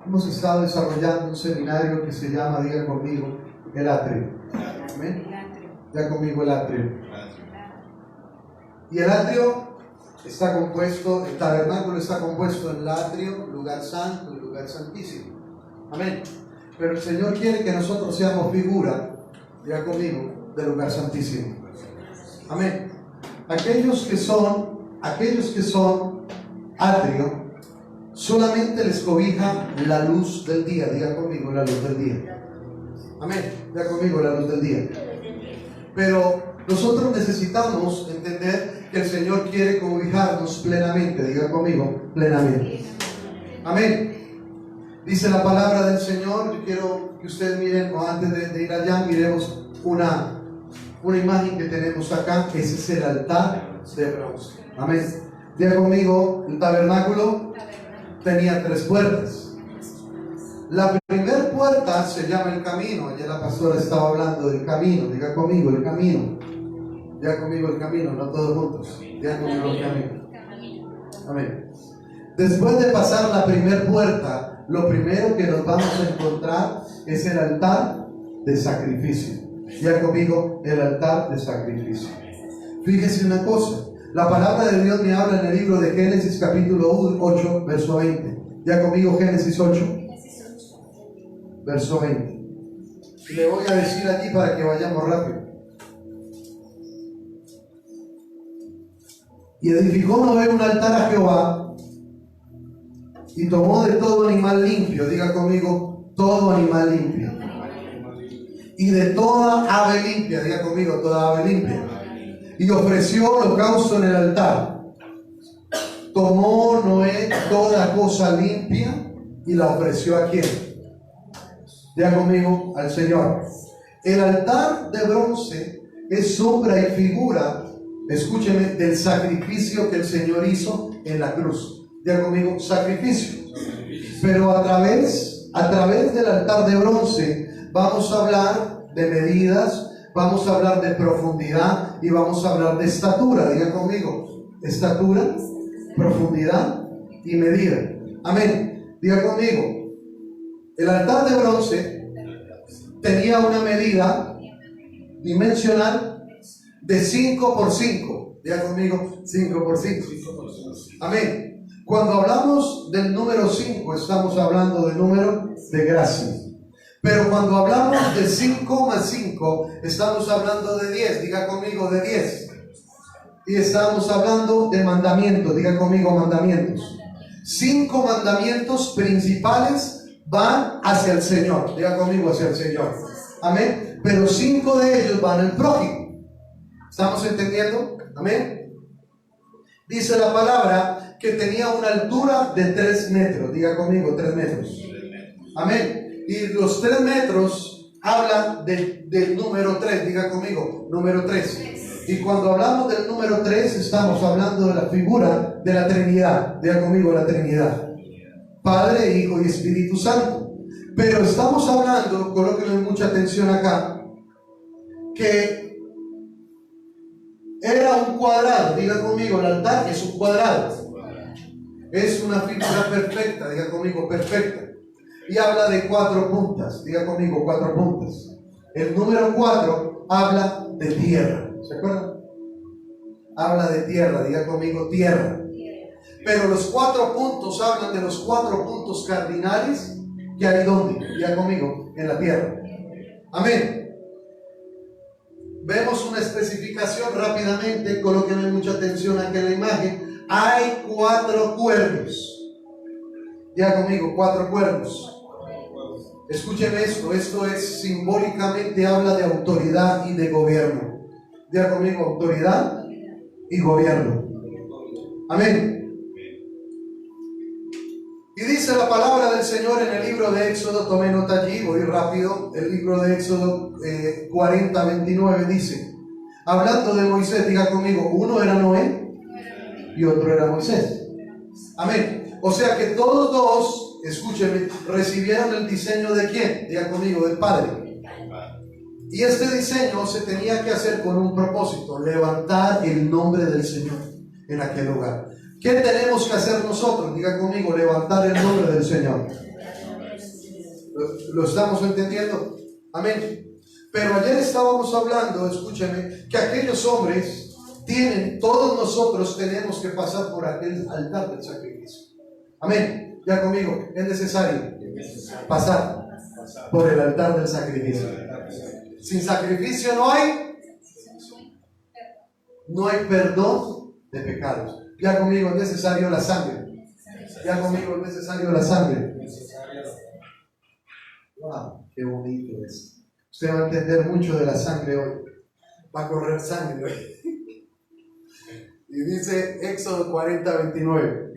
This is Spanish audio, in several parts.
hemos estado desarrollando un seminario que se llama, diga conmigo, el atrio. ¿Amén? Ya conmigo, el atrio. Y el atrio está compuesto, el tabernáculo está compuesto en el atrio, lugar santo y lugar santísimo. Amén. Pero el Señor quiere que nosotros seamos figura, diga conmigo, del lugar santísimo. Amén. Aquellos que son atrio, solamente les cobija la luz del día. Diga conmigo, la luz del día. Amén. Diga conmigo, la luz del día. Pero nosotros necesitamos entender que el Señor quiere cobijarnos plenamente. Diga conmigo, plenamente. Amén. Dice la palabra del Señor. Yo quiero que ustedes miren, o antes de ir allá, miremos una imagen que tenemos acá. Ese es el altar de bronce. Amén. Diga conmigo, el tabernáculo tenía 3 puertas. La primera puerta se llama el camino. Ayer la pastora estaba hablando del camino. Diga conmigo, el camino. Diga conmigo, el camino, no todos juntos. Diga conmigo, el camino. Amén. Después de pasar la primera puerta, lo primero que nos vamos a encontrar es el altar de sacrificio. Diga conmigo, el altar de sacrificio. Fíjese una cosa. La palabra de Dios me habla en el libro de Génesis capítulo 8, verso 20. Ya conmigo, Génesis 8, verso 20. Y le voy a decir allí para que vayamos rápido. Y edificó Noé un altar a Jehová y tomó de todo animal limpio. Diga conmigo, todo animal limpio. Y de toda ave limpia. Diga conmigo, toda ave limpia. Y ofreció holocausto en el altar. Tomó Noé toda cosa limpia y la ofreció ¿a quién? Diga conmigo, al Señor. El altar de bronce es sombra y figura, escúcheme, del sacrificio que el Señor hizo en la cruz. Diga conmigo, sacrificio. Pero a través del altar de bronce vamos a hablar de medidas, vamos a hablar de profundidad y vamos a hablar de estatura. Diga conmigo, estatura, profundidad y medida. Amén. Diga conmigo, el altar de bronce tenía una medida dimensional de 5 por 5. Diga conmigo, 5 por 5. Amén. Cuando hablamos del número 5, estamos hablando del número de gracia. Pero cuando hablamos de 5 más 5, estamos hablando de 10. Diga conmigo, de 10. Y estamos hablando de mandamientos. Diga conmigo, mandamientos. 5 mandamientos principales van hacia el Señor. Diga conmigo, hacia el Señor. Amén. Pero 5 de ellos van al prójimo. ¿Estamos entendiendo? Amén. Dice la palabra que tenía una altura de 3 metros. Diga conmigo, 3 metros. Amén. Y los 3 metros hablan del número 3. Diga conmigo, número 3. Y cuando hablamos del número 3, estamos hablando de la figura de la Trinidad. Diga conmigo, la Trinidad. Padre, Hijo y Espíritu Santo. Pero estamos hablando, colóquenme mucha atención acá, que era un cuadrado. Diga conmigo, el altar es un cuadrado. Es una figura perfecta. Diga conmigo, perfecta. Y habla de 4 puntas. Diga conmigo, 4 puntas. El número 4 habla de tierra. ¿Se acuerdan? Habla de tierra. Diga conmigo, tierra. Pero los 4 puntos hablan de los 4 puntos cardinales que hay donde. Diga conmigo, en la tierra. Amén. Vemos una especificación rápidamente. Colóquenme mucha atención aquí en la imagen. Hay 4 cuernos. Diga conmigo, 4 cuernos. Escúcheme esto es simbólicamente, habla de autoridad y de gobierno. Diga conmigo, autoridad y gobierno. Amén. Y dice la palabra del Señor en el libro de Éxodo, tomé nota allí, voy rápido, el libro de Éxodo 40:29 dice, hablando de Moisés, diga conmigo, uno era Noé y otro era Moisés. Amén. O sea que todos dos, escúcheme, recibieron el diseño de ¿quién? Diga conmigo, del Padre. Y este diseño se tenía que hacer con un propósito, levantar el nombre del Señor en aquel lugar. ¿Qué tenemos que hacer nosotros? Diga conmigo, levantar el nombre del Señor. ¿Lo estamos entendiendo? Amén. Pero ayer estábamos hablando, escúchame, que aquellos hombres todos nosotros tenemos que pasar por aquel altar del sacrificio. Amén. Ya conmigo, es necesario pasar por el altar del sacrificio. Sin sacrificio no hay perdón de pecados. Ya conmigo, es necesario la sangre. Ya conmigo, es necesario la sangre. Wow, qué bonito es. Usted va a entender mucho de la sangre hoy. Va a correr sangre hoy. Y dice Éxodo 40:29.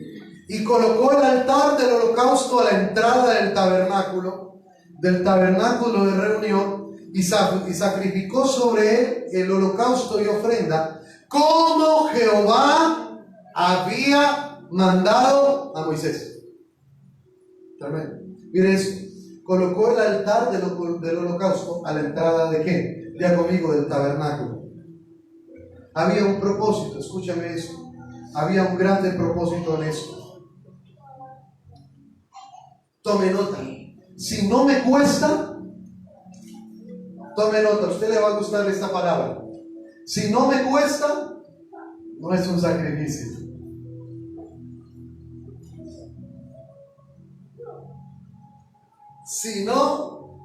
Y colocó el altar del holocausto a la entrada del tabernáculo de reunión, y sacrificó sobre él el holocausto y ofrenda, como Jehová había mandado a Moisés. Tremendo. Mire eso. Colocó el altar del holocausto a la entrada de ¿qué? Ya conmigo, del tabernáculo. Había un propósito, escúchame eso. Había un grande propósito en esto. Tome nota. Si no me cuesta, tome nota, a usted le va a gustar esta palabra. Si no me cuesta, no es un sacrificio. Si no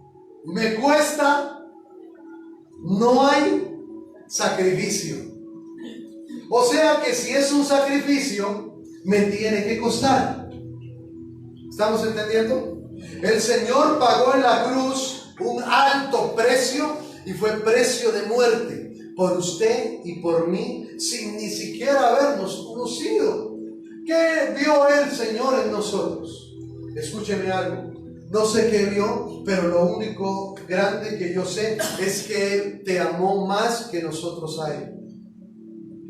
me cuesta, no hay sacrificio. O sea que si es un sacrificio, me tiene que costar. ¿Estamos entendiendo? El Señor pagó en la cruz un alto precio, y fue precio de muerte por usted y por mí, sin ni siquiera habernos conocido. ¿Qué vio el Señor en nosotros? Escúcheme algo. No sé qué vio, pero lo único grande que yo sé es que Él te amó más que nosotros a Él.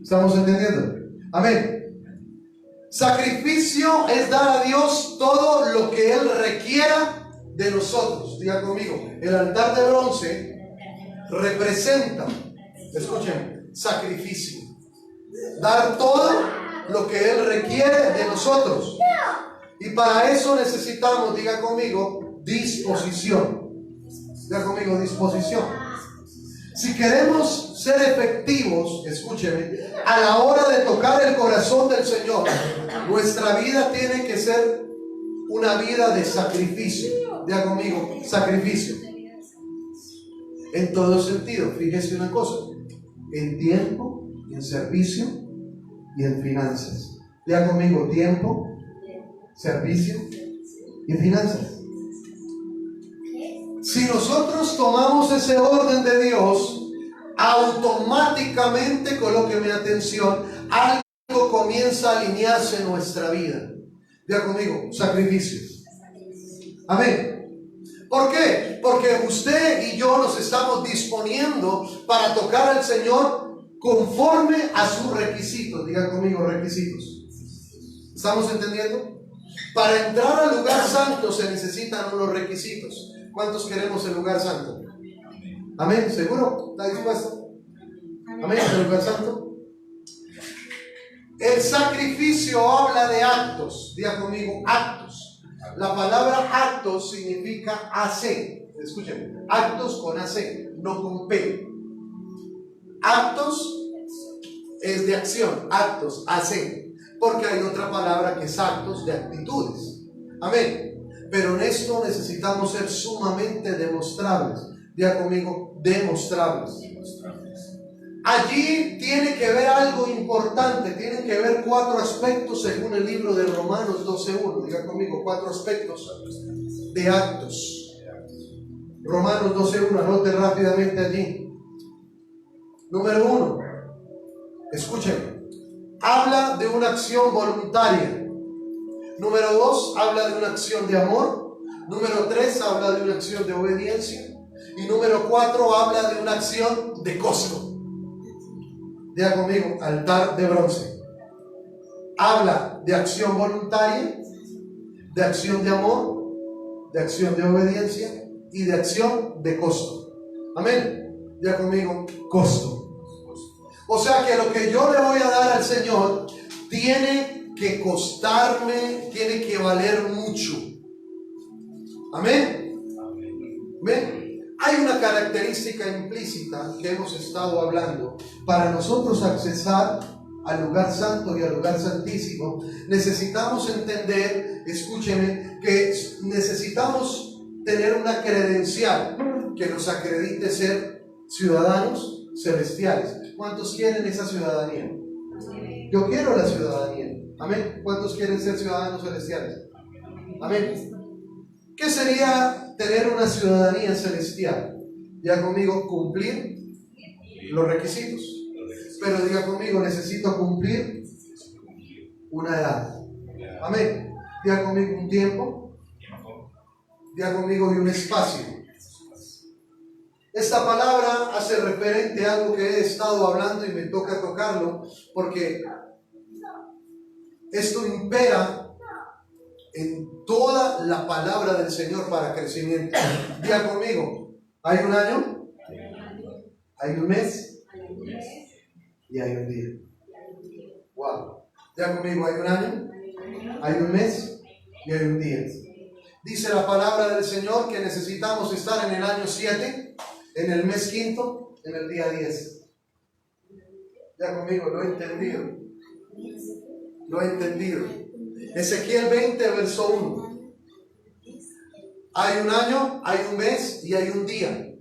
¿Estamos entendiendo? Amén. Sacrificio es dar a Dios todo lo que Él requiera de nosotros. Diga conmigo, el altar de bronce representa, escuchen, sacrificio. Dar todo lo que Él requiere de nosotros. Y para eso necesitamos, diga conmigo, disposición. Diga conmigo, disposición. Si queremos ser efectivos, escúcheme, a la hora de tocar el corazón del Señor, nuestra vida tiene que ser una vida de sacrificio. Diga conmigo, sacrificio. En todo sentido, fíjese una cosa, en tiempo, en servicio y en finanzas. Diga conmigo, tiempo, servicio y finanzas. Si nosotros tomamos ese orden de Dios, automáticamente, colóqueme atención, algo comienza a alinearse en nuestra vida. Diga conmigo, sacrificio. Amén. ¿Por qué? Porque usted y yo nos estamos disponiendo para tocar al Señor conforme a sus requisitos. Diga conmigo, requisitos. ¿Estamos entendiendo? Para entrar al lugar santo se necesitan unos requisitos. ¿Cuántos queremos el lugar santo? Amén. ¿Seguro? ¿Está dispuesto? Amén. ¿El lugar santo? El sacrificio habla de actos. Diga conmigo, actos. La palabra actos significa AC. Escuchen, actos con AC, no con P. Actos es de acción, actos, AC. Porque hay otra palabra que es actos de actitudes. Amén. Pero en esto necesitamos ser sumamente demostrables. Diga conmigo, demostrables. Allí tiene que ver algo importante. Tienen que ver 4 aspectos según el libro de Romanos 12:1. Diga conmigo, 4 aspectos de actos. Romanos 12:1, anote rápidamente allí. Número 1, escuchen, habla de una acción voluntaria. Número 2, habla de una acción de amor. Número 3, habla de una acción de obediencia. Y número 4, habla de una acción de costo. Diga conmigo, altar de bronce. Habla de acción voluntaria, de acción de amor, de acción de obediencia y de acción de costo. Amén. Diga conmigo, costo. O sea que lo que yo le voy a dar al Señor tiene que costarme, tiene que valer mucho. Amén. ¿Ven? Hay una característica implícita que hemos estado hablando. Para nosotros accesar al lugar santo y al lugar santísimo, necesitamos entender, escúcheme, que necesitamos tener una credencial que nos acredite ser ciudadanos celestiales. ¿Cuántos quieren esa ciudadanía? Yo quiero la ciudadanía. Amén. ¿Cuántos quieren ser ciudadanos celestiales? Amén. ¿Qué sería tener una ciudadanía celestial? Diga conmigo, cumplir los requisitos. Pero diga conmigo, necesito cumplir una edad. Amén. Diga conmigo un tiempo. Diga conmigo y un espacio. Esta palabra hace referente a algo que he estado hablando y me toca tocarlo porque esto impera en toda la palabra del Señor para crecimiento. Diga conmigo, ¿hay un año? ¿Hay un mes? Y hay un día. Wow. Diga conmigo, ¿hay un año? ¿Hay un mes? Y hay un día. Dice la palabra del Señor que necesitamos estar en el año 7, en el mes 5, en el día 10. Ya conmigo, lo he entendido. Lo he entendido. Ezequiel 20, verso 1. Hay un año, hay un mes y hay un día.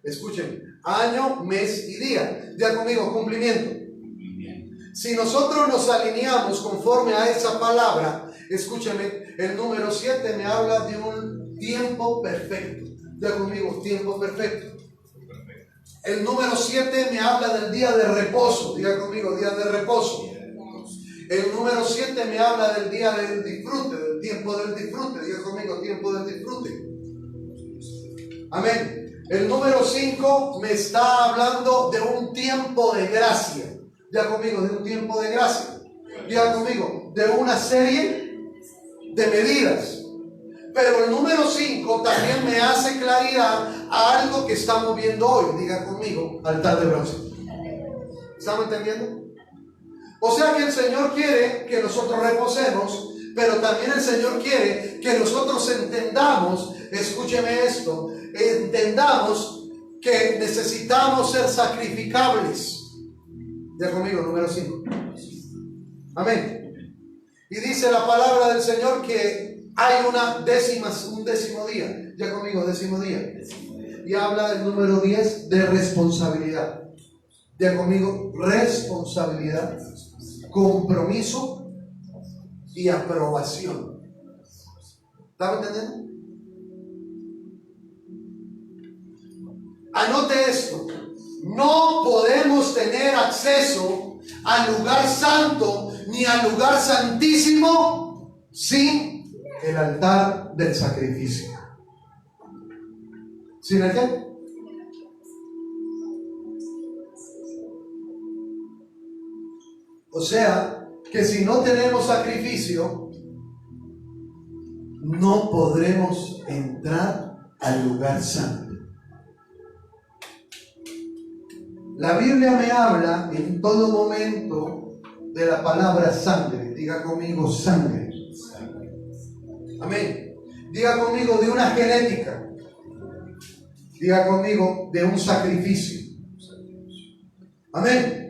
Escuchen, año, mes y día. Ya conmigo, cumplimiento. Si nosotros nos alineamos conforme a esa palabra, escúcheme, el número 7 me habla de un tiempo perfecto. Ya conmigo, tiempo perfecto. El número 7 me habla del día de reposo. Diga conmigo, día de reposo. El número 7 me habla del día del disfrute, del tiempo del disfrute. Diga conmigo, tiempo del disfrute. Amén. El número 5 me está hablando de un tiempo de gracia. Diga conmigo, de un tiempo de gracia. Diga conmigo, de una serie de medidas. Pero el número 5 también me hace claridad a algo que estamos viendo hoy. Diga conmigo, altar de bronce. ¿Estamos entendiendo? O sea que el Señor quiere que nosotros reposemos, pero también el Señor quiere que nosotros entendamos, escúcheme esto, entendamos que necesitamos ser sacrificables. Ya conmigo, número 5. Amén. Y dice la palabra del Señor que hay un décimo día. Ya conmigo, décimo día. Y habla del número 10 de responsabilidad. Ya conmigo, responsabilidad, compromiso y aprobación. ¿Están entendiendo? Anote esto. No podemos tener acceso al lugar santo ni al lugar santísimo sin el altar del sacrificio. ¿Sin el qué? O sea, que si no tenemos sacrificio, no podremos entrar al lugar santo. La Biblia me habla en todo momento de la palabra sangre. Diga conmigo, sangre. Amén. Diga conmigo, de una genética. Diga conmigo, de un sacrificio. Amén.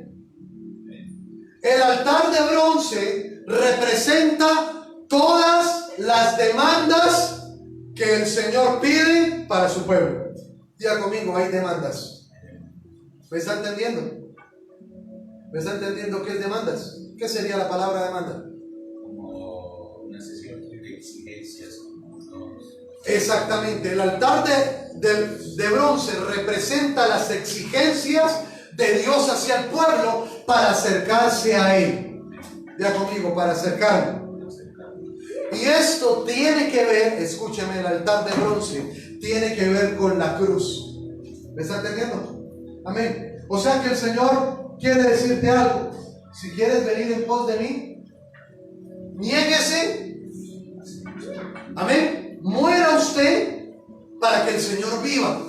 El altar de bronce representa todas las demandas que el Señor pide para su pueblo. Diga conmigo, hay demandas. ¿Me está entendiendo? ¿Me está entendiendo qué es demandas? ¿Qué sería la palabra demanda? Como una sesión de exigencias. Exactamente. El altar de bronce representa las exigencias de Dios hacia el pueblo para acercarse a Él. Ya conmigo, para acercarme. Y esto tiene que ver, escúcheme, el altar de bronce tiene que ver con la cruz. ¿Me está entendiendo? Amén. O sea que el Señor quiere decirte algo. Si quieres venir en pos de mí, niéguese. Amén. Muera usted para que el Señor viva.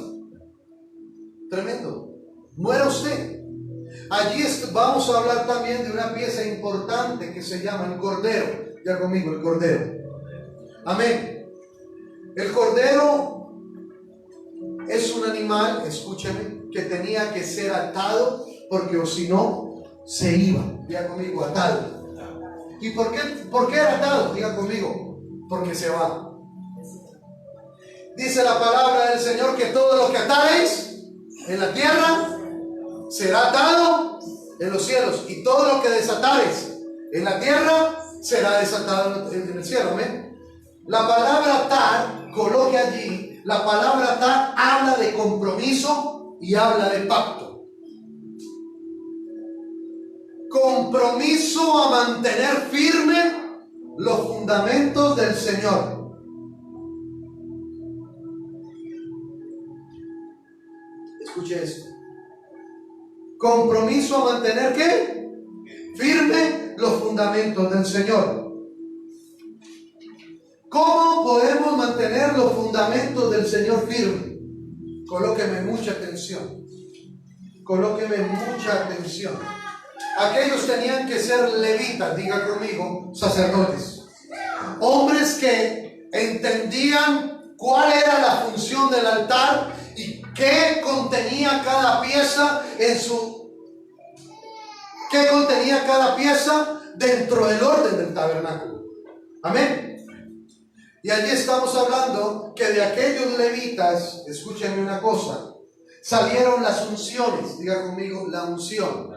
Tremendo. Muera usted. Allí vamos a hablar también de una pieza importante que se llama el Cordero. Ya conmigo, el Cordero. Amén. El Cordero es un animal, escúcheme, que tenía que ser atado, porque o si no, se iba. Diga conmigo, atado. ¿Y por qué era atado? Diga conmigo, porque se va. Dice la palabra del Señor que todo lo que atareis en la tierra será atado en los cielos, y todo lo que desatareis en la tierra será desatado en el cielo. ¿Amén? La palabra atar, coloque allí, la palabra atar habla de compromiso y habla de pacto. Compromiso a mantener firme los fundamentos del Señor. Escuche esto. Compromiso a mantener ¿qué? Firme los fundamentos del Señor. ¿Cómo podemos mantener los fundamentos del Señor firmes? Colóqueme mucha atención. Colóqueme mucha atención. Aquellos tenían que ser levitas, diga conmigo, sacerdotes. Hombres que entendían cuál era la función del altar y qué contenía cada pieza qué contenía cada pieza dentro del orden del tabernáculo. Amén. Y allí estamos hablando que de aquellos levitas, escúchenme una cosa, salieron las unciones, diga conmigo, la unción.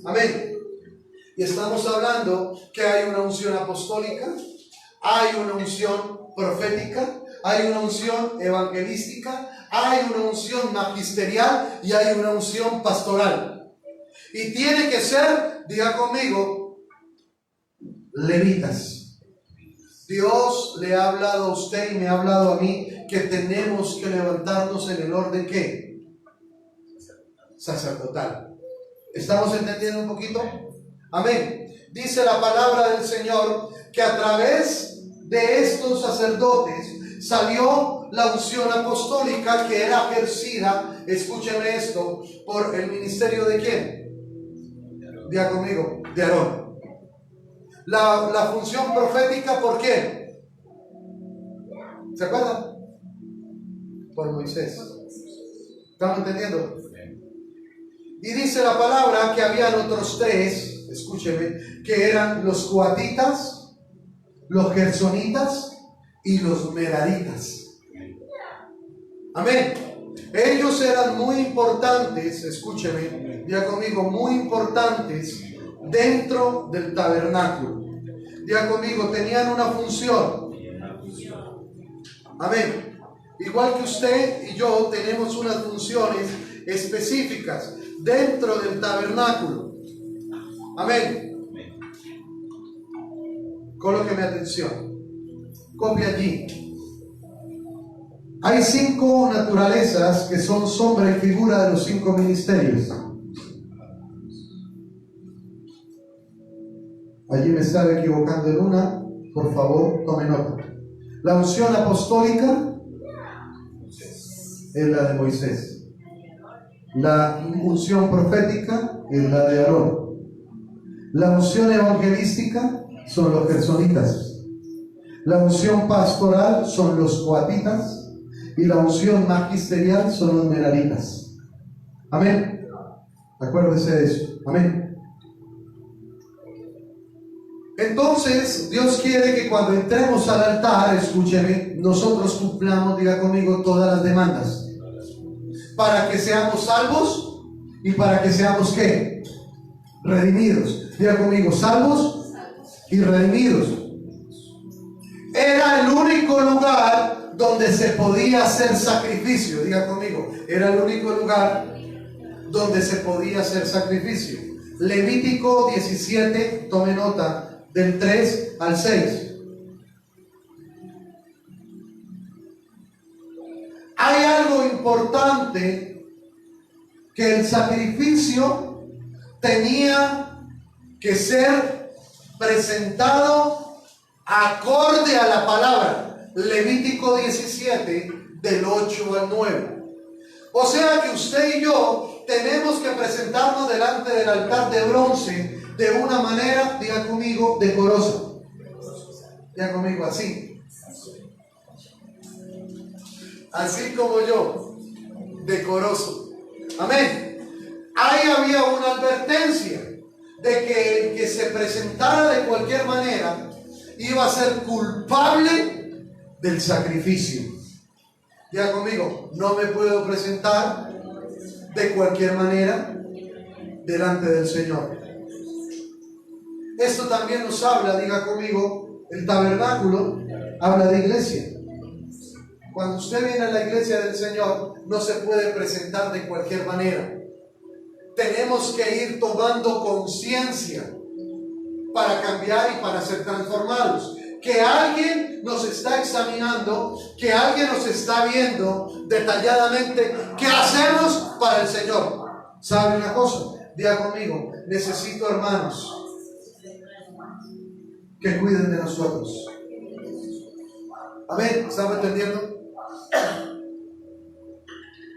Amén. Y estamos hablando que hay una unción apostólica, hay una unción profética, hay una unción evangelística, hay una unción magisterial y hay una unción pastoral. Y tiene que ser, diga conmigo, levitas. Dios le ha hablado a usted y me ha hablado a mí que tenemos que levantarnos en el orden ¿qué? Sacerdotal. ¿Estamos entendiendo un poquito? Amén. Dice la palabra del Señor que a través de estos sacerdotes salió la unción apostólica que era ejercida, escúcheme esto, por el ministerio ¿de quién? Diga conmigo, de Aarón. La función profética, ¿por qué? ¿Se acuerdan? Por Moisés. ¿Estamos entendiendo? Y dice la palabra que habían otros tres, escúcheme, que eran los coatitas, los gersonitas y los meraritas. Amén. Ellos eran muy importantes, escúcheme, diga conmigo, muy importantes dentro del tabernáculo. Diga conmigo, tenían una función. Amén. Igual que usted y yo tenemos unas funciones específicas dentro del tabernáculo. Amén. Colóqueme atención. Copia allí. Hay 5 naturalezas que son sombra y figura de los 5 ministerios. Allí me estaba equivocando en una. Por favor, tome nota. La unción apostólica es la de Moisés. La unción profética es la de Aarón. La unción evangelística son los gersonitas. La unción pastoral son los coatitas. Y la unción magisterial son los meraritas. Amén. Acuérdese de eso. Amén. Entonces, Dios quiere que cuando entremos al altar, escúcheme, nosotros cumplamos, diga conmigo, todas las demandas. Para que seamos salvos y para que seamos, ¿qué? Redimidos. Diga conmigo, salvos y redimidos. Era el único lugar donde se podía hacer sacrificio. Diga conmigo, era el único lugar donde se podía hacer sacrificio. Levítico 17, tome nota, del 3 al 6. Hay algo importante, que el sacrificio tenía que ser presentado acorde a la palabra. Levítico 17, del 8 al 9. O sea que usted y yo tenemos que presentarnos delante del altar de bronce de una manera, diga conmigo, decorosa. Diga conmigo, así. Así como yo. decoroso. Amén. Ahí había una advertencia de que el que se presentara de cualquier manera iba a ser culpable del sacrificio. Ya conmigo, no me puedo presentar de cualquier manera delante del Señor. Esto también nos habla, diga conmigo, el tabernáculo habla de iglesia. Cuando usted viene a la iglesia del Señor, no se puede presentar de cualquier manera. Tenemos que ir tomando conciencia para cambiar y para ser transformados. Que alguien nos está examinando, que alguien nos está viendo detalladamente qué hacemos para el Señor. ¿Sabe una cosa? Diga conmigo, necesito hermanos que cuiden de nosotros. Amén, ¿estamos entendiendo?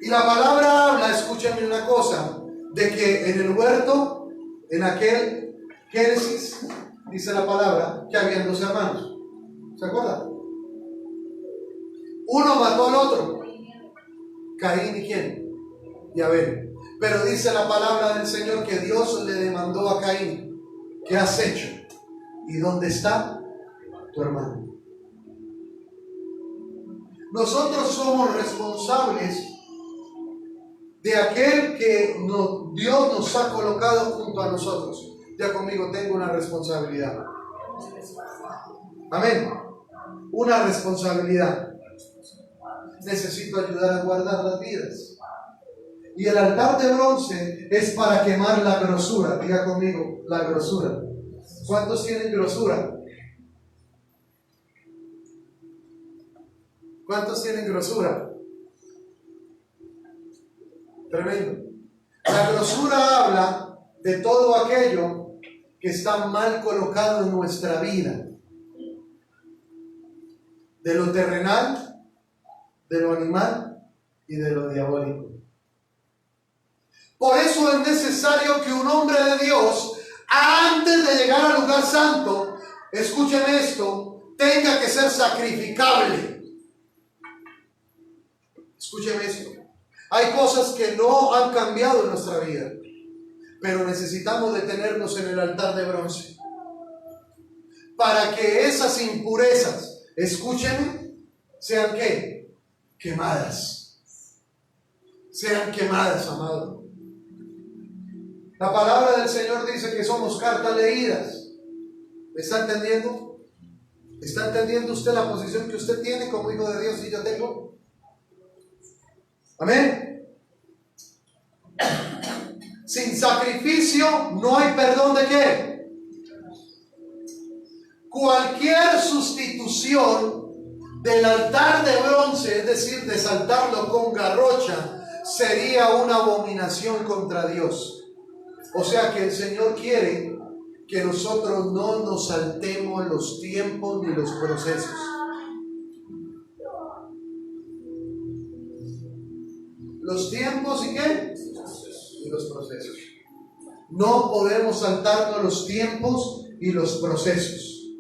Y la palabra habla, escúchenme una cosa, de que en el huerto, en aquel Génesis, dice la palabra que habían dos hermanos. ¿Se acuerdan? Uno mató al otro. Caín y quién? Y Abel. Pero dice la palabra del Señor que Dios le demandó a Caín: ¿qué has hecho? ¿Y dónde está tu hermano? Nosotros somos responsables de aquel que Dios nos ha colocado junto a nosotros. Ya conmigo, tengo una responsabilidad. Amén. Una responsabilidad. Necesito ayudar a guardar las vidas. Y el altar de bronce es para quemar la grosura. Diga conmigo, la grosura. ¿Cuántos tienen grosura? ¿Cuántos tienen grosura? Tremendo. La grosura habla de todo aquello que está mal colocado en nuestra vida. De lo terrenal, de lo animal y de lo diabólico. Por eso es necesario que un hombre de Dios, antes de llegar al lugar santo, escúcheme esto, tenga que ser sacrificable. Escúcheme esto. Hay cosas que no han cambiado en nuestra vida, pero necesitamos detenernos en el altar de bronce para que esas impurezas, escúcheme, sean ¿qué? Quemadas. Sean quemadas, amado. La palabra del Señor dice que somos cartas leídas. ¿Me está entendiendo? ¿Está entendiendo usted la posición que usted tiene como hijo de Dios y yo tengo? Amén. Sin sacrificio no hay perdón de qué. Cualquier sustitución del altar de bronce, es decir, de saltarlo con garrocha, sería una abominación contra Dios. O sea que el Señor quiere que nosotros no nos saltemos los tiempos ni los procesos. Los tiempos y qué? Y los procesos. No podemos saltarnos los tiempos y los procesos.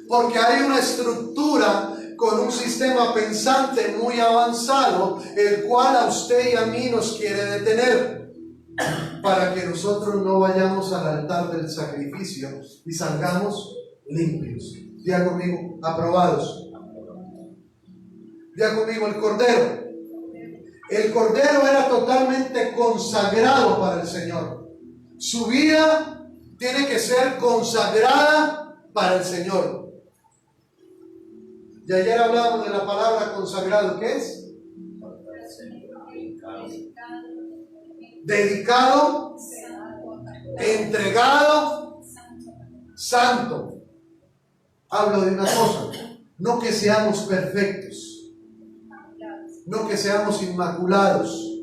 Porque hay una estructura con un sistema pensante muy avanzado, el cual a usted y a mí nos quiere detener, para que nosotros no vayamos al altar del sacrificio y salgamos limpios. Diga conmigo, aprobados. Diga conmigo, el Cordero. El Cordero era totalmente consagrado para el Señor. Su vida tiene que ser consagrada para el Señor. Y ayer hablábamos de la palabra consagrado. ¿Qué es? Dedicado, entregado, santo. Hablo de una cosa, no que seamos perfectos, no que seamos inmaculados,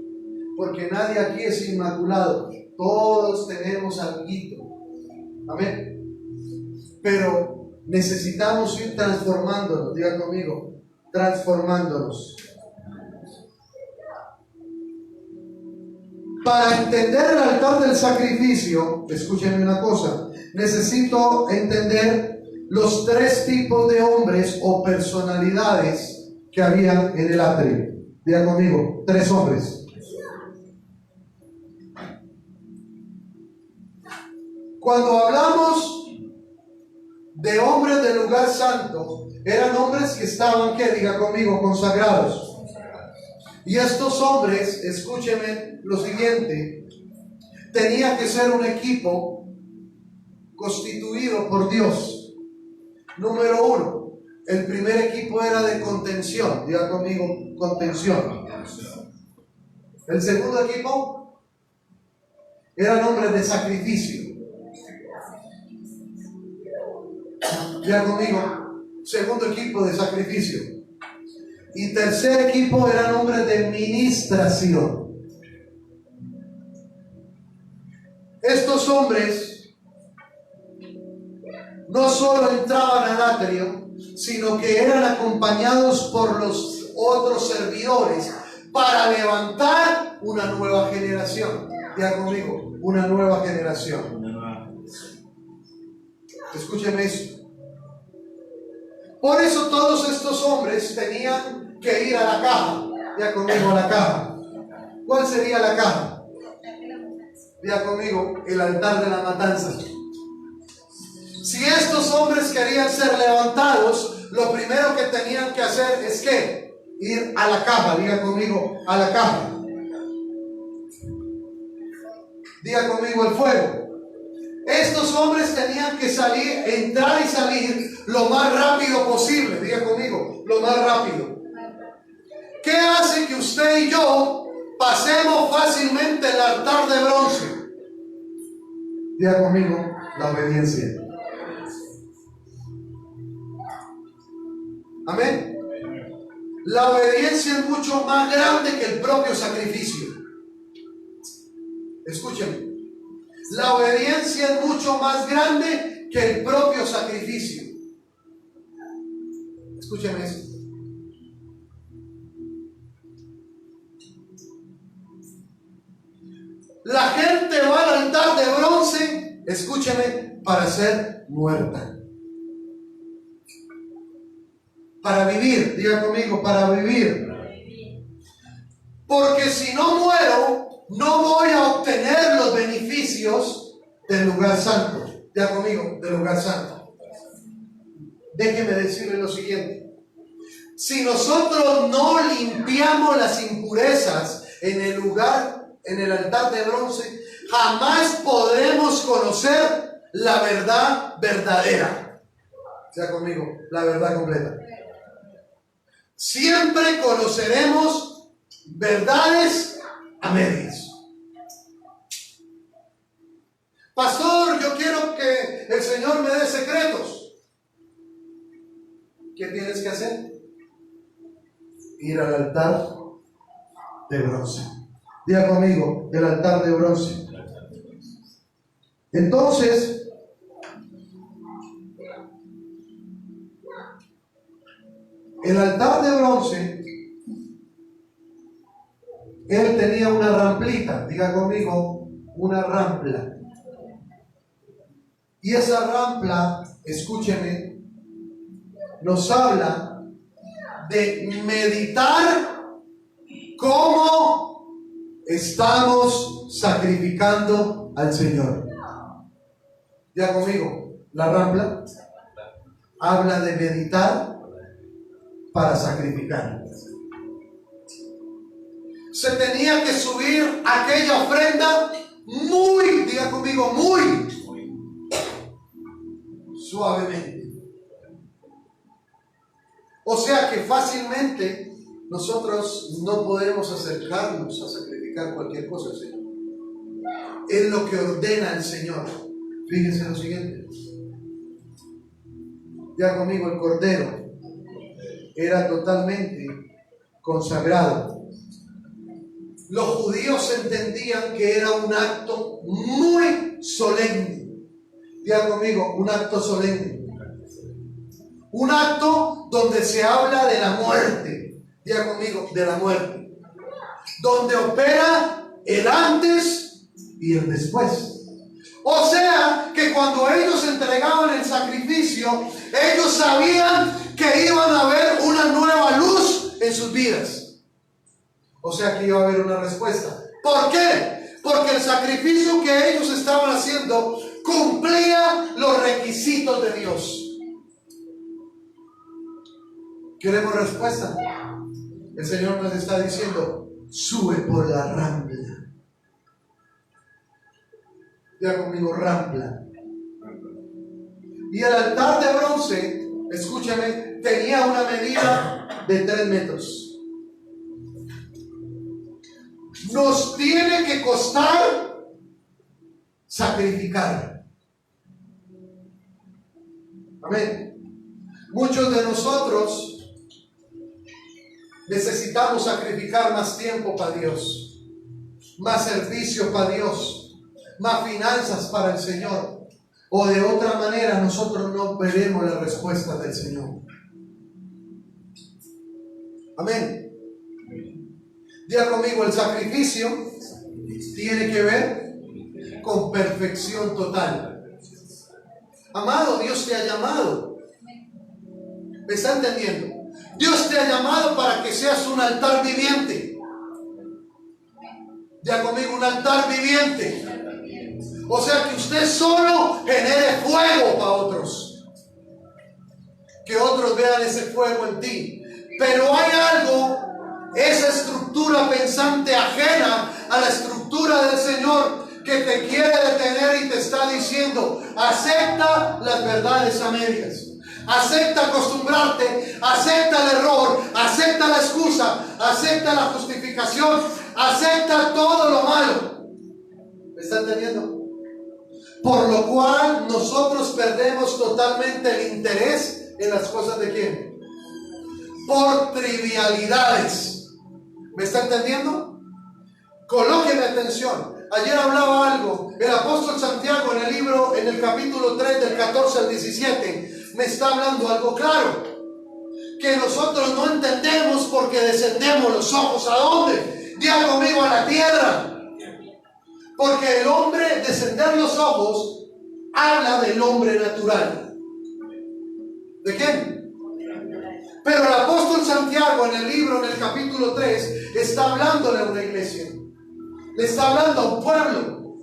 porque nadie aquí es inmaculado, todos tenemos alguito. Amén. Pero necesitamos ir transformándonos, diga conmigo, transformándonos. Para entender el altar del sacrificio, escúchenme una cosa, necesito entender los tres tipos de hombres o personalidades que había en el atrio. Diga conmigo, tres hombres. Cuando hablamos de hombres del lugar santo, eran hombres que estaban, ¿qué? Diga conmigo, consagrados. Y estos hombres, escúcheme lo siguiente, tenía que ser un equipo constituido por Dios. Número uno, el primer equipo era de contención. Diga conmigo, contención. El segundo equipo eran hombres de sacrificio. Diga conmigo, segundo equipo de sacrificio. Y tercer equipo eran hombres de ministración. Estos hombres no solo entraban al atrio, sino que eran acompañados por los otros servidores para levantar una nueva generación. Diga conmigo, una nueva generación. Escúcheme eso. Por eso todos estos hombres tenían que ir a la caja. Diga conmigo, a la caja. ¿Cuál sería la caja? Diga conmigo, el altar de la matanza. Si estos hombres querían ser levantados, lo primero que tenían que hacer es ¿qué? Ir a la caja. Diga conmigo, a la caja. Diga conmigo, el fuego. Estos hombres tenían que salir, entrar y salir lo más rápido posible. Diga conmigo, lo más rápido. ¿Qué hace que usted y yo pasemos fácilmente el altar de bronce? Diga conmigo, la obediencia. Amén. La obediencia es mucho más grande que el propio sacrificio. Escúcheme. La obediencia es mucho más grande que el propio sacrificio. Escúcheme eso. La gente va al altar de bronce, escúcheme, para ser muerta. Para vivir, diga conmigo, para vivir. Porque si no muero, no voy a obtener los beneficios del lugar santo. Diga conmigo, del lugar santo. Déjeme decirle lo siguiente. Si nosotros no limpiamos las impurezas en el lugar, en el altar de bronce, jamás podremos conocer la verdad verdadera. Diga conmigo, la verdad completa. Siempre conoceremos verdades a medias. Pastor, yo quiero que el Señor me dé secretos. ¿Qué tienes que hacer? Ir al altar de bronce. Diga conmigo, el altar de bronce. Entonces, el altar de bronce, él tenía una ramplita. Diga conmigo, una rampla. Y esa rampla, escúcheme, nos habla de meditar cómo estamos sacrificando al Señor. Ya conmigo, la rampla habla de meditar para sacrificar. Se tenía que subir aquella ofrenda muy, diga conmigo, muy suavemente. O sea que fácilmente nosotros no podemos acercarnos a sacrificar cualquier cosa al Señor. Es lo que ordena el Señor. Fíjense lo siguiente. Ya conmigo, el cordero era totalmente consagrado. Los judíos entendían que era un acto muy solemne. Diga conmigo, un acto solemne. Un acto donde se habla de la muerte. Diga conmigo, de la muerte. Donde opera el antes y el después. O sea, que cuando ellos entregaban el sacrificio, ellos sabían que iban a ver una nueva luz en sus vidas. O sea, que iba a haber una respuesta. ¿Por qué? Porque el sacrificio que ellos estaban haciendo cumplía los requisitos de Dios. ¿Queremos respuesta? El Señor nos está diciendo, sube por la rambla. Ya conmigo, rambla. Y el altar de bronce, escúchame, tenía una medida de 3 metros. Nos tiene que costar sacrificar. Amén. Muchos de nosotros necesitamos sacrificar más tiempo para Dios, más servicio para Dios, más finanzas para el Señor. O de otra manera nosotros no veremos la respuesta del Señor. Amén. Diga conmigo, el sacrificio tiene que ver con perfección total. Amado, Dios te ha llamado. ¿Me está entendiendo? Dios te ha llamado para que seas un altar viviente. Diga conmigo, un altar viviente. O sea, que usted solo genere fuego para otros. Que otros vean ese fuego en ti. Pero hay algo, esa estructura pensante ajena a la estructura del Señor, que te quiere detener y te está diciendo, acepta las verdades a medias. Acepta acostumbrarte, acepta el error, acepta la excusa, acepta la justificación, acepta todo lo malo. ¿Me está entendiendo? Por lo cual nosotros perdemos totalmente el interés en las cosas de quién. Por trivialidades. ¿Me está entendiendo? Colóqueme atención. Ayer hablaba algo. El apóstol Santiago en el libro, en el capítulo 3, del 14 al 17, me está hablando algo claro. Que nosotros no entendemos porque descendemos los ojos. ¿A dónde? Diga conmigo, a la tierra. Porque el hombre, descender los ojos, habla del hombre natural. ¿De quién? Pero el apóstol Santiago en el libro, en el capítulo 3, está hablándole a una iglesia. Le está hablando a un pueblo.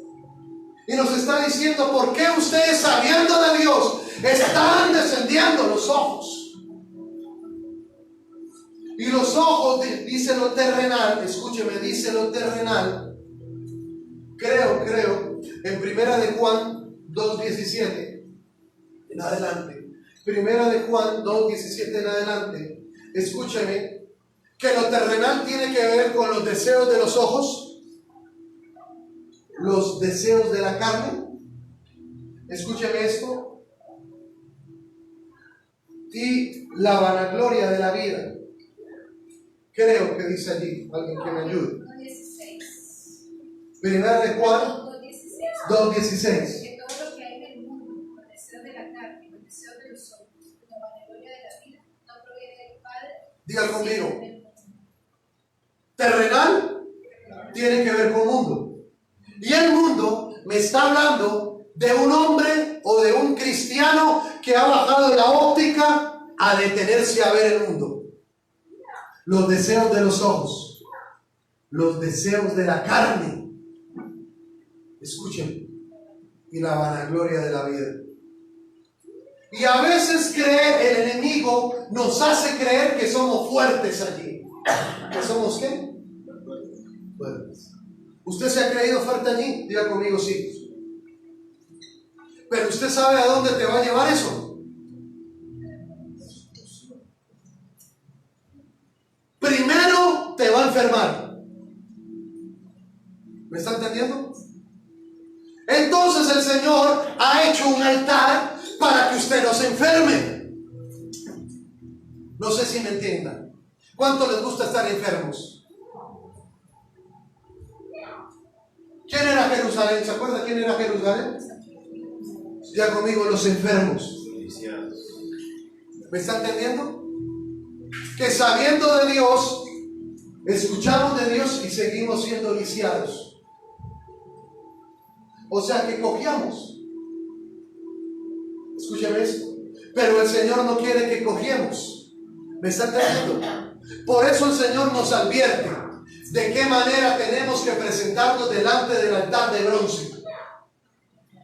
Y nos está diciendo, ¿por qué ustedes, sabiendo de Dios, están descendiendo los ojos? Y los ojos, dice lo terrenal, escúcheme, dice lo terrenal. Creo, en Primera de Juan 2:17 en adelante. Primera de Juan 2:17 en adelante. Escúcheme, que lo terrenal tiene que ver con los deseos de los ojos, los deseos de la carne. Escúcheme esto. Y la vanagloria de la vida. Creo que dice allí, alguien que me ayude. Primera de Juan 2:16. Que todo lo que hay en el mundo, los deseos de la carne, los deseos de los ojos, la vanagloria de la vida, no proviene del Padre. Diga conmigo. Terrenal tiene que ver con mundo. Y el mundo me está hablando de un hombre o de un cristiano que ha bajado de la óptica a detenerse a ver el mundo. Los deseos de los ojos, los deseos de la carne. Escuchen, y la vanagloria de la vida. Y a veces el enemigo nos hace creer que somos fuertes allí. ¿Que somos qué? Fuertes. ¿Usted se ha creído fuerte allí? Diga conmigo, sí. Pero usted sabe a dónde te va a llevar eso. Primero te va a enfermar. ¿Me está entendiendo? Entonces el Señor ha hecho un altar para que usted no se enferme. No sé si me entiendan. ¿Cuánto les gusta estar enfermos? ¿Quién era Jerusalén? ¿Se acuerda quién era Jerusalén? Ya conmigo, los enfermos. ¿Me está entendiendo? Que sabiendo de Dios, escuchamos de Dios y seguimos siendo lisiados. O sea que cogiamos. Escúcheme esto. Pero el Señor no quiere que cogiemos. ¿Me está entendiendo? Por eso el Señor nos advierte de qué manera tenemos que presentarnos delante del altar de bronce.